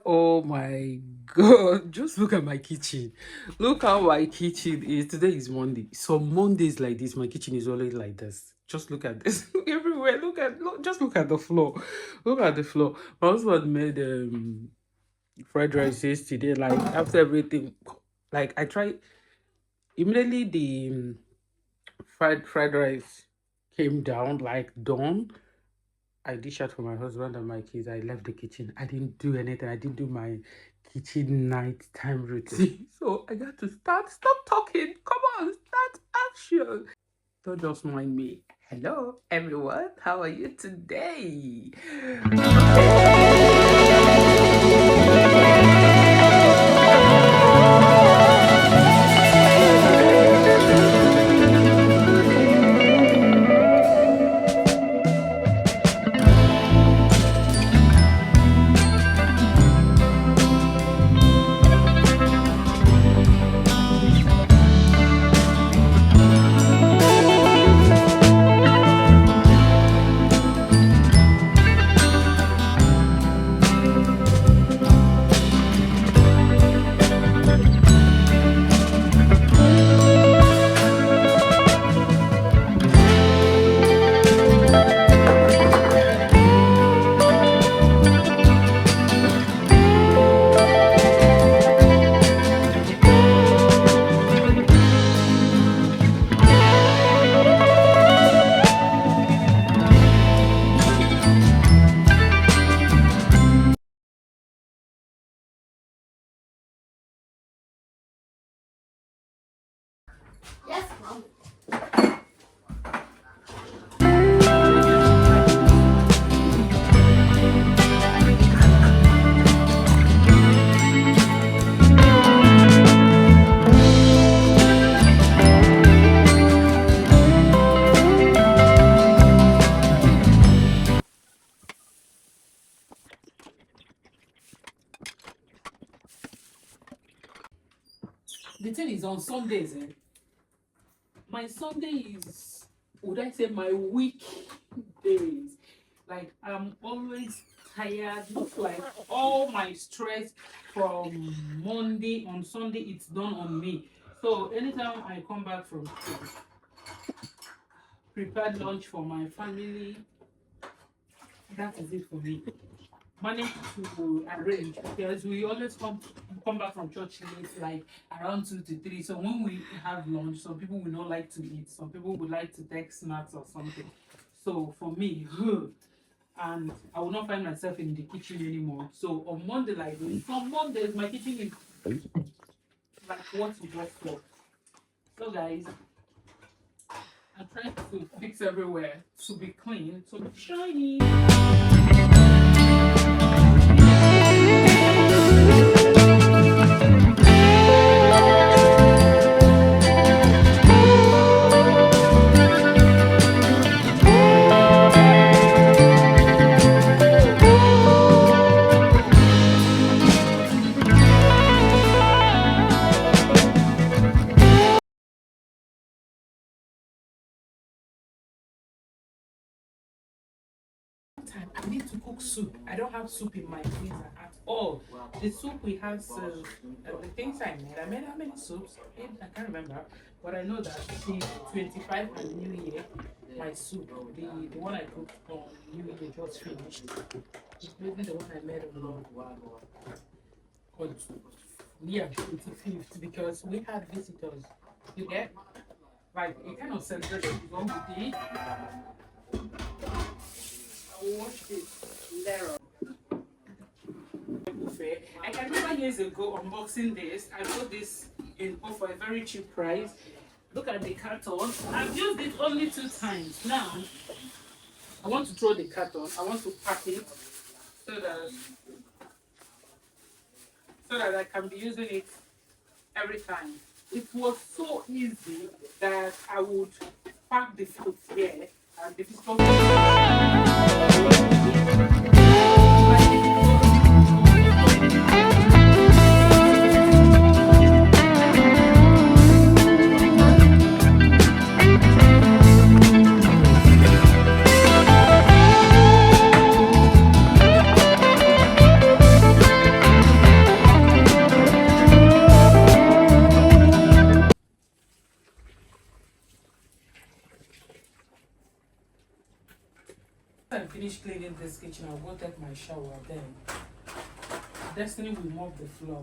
Oh my god, just look at my kitchen. Look how my kitchen is. Today is Monday. So Mondays like this, my kitchen is always like this. Just look at this. Look everywhere. Just look at the floor. Look at the floor. My husband made fried rice yesterday. Like after everything, like I tried immediately the fried rice came down, like done. I dish out for my husband and my kids. I left the kitchen. I didn't do anything. I didn't do my kitchen nighttime routine. So I got to start. Stop talking. Come on, start action. Don't just mind me. Hello, everyone. How are you today? Yes, mom. The thing is on Sundays, my Sunday is, would I say, my week days. Like I'm always tired. Looks like all my stress from Monday on Sunday it's done on me. So anytime I come back from school, prepare lunch for my family, that is it for me. Manage to arrange because we always come back from church late, like around 2 to 3. So when we have lunch, some people will not like to eat, some people would like to take snacks or something. So for me, and I will not find myself in the kitchen anymore. So on Monday, like this, on Mondays, my kitchen is like what you just saw. So guys, I'm trying to fix everywhere to be clean, to be shiny. Time I need to cook soup. I don't have soup in my freezer at all. The soup we have, the things I made how many soups? I can't remember, but I know that the 25 and New Year, my soup, the one I cooked on New Year just finished. It's maybe the one I made on yeah 25th because we had visitors. You get like a kind of celebration is what we did. Watch this later. Buffet. I can remember years ago unboxing this. I bought this in for a very cheap price. Look at the carton. I've used it only 2 times. Now I want to throw the carton. I want to pack it so that I can be using it every time. It was so easy that I would pack the food here and the physical I finish cleaning this kitchen, I'll go take my shower. Then Destiny will mop the floor.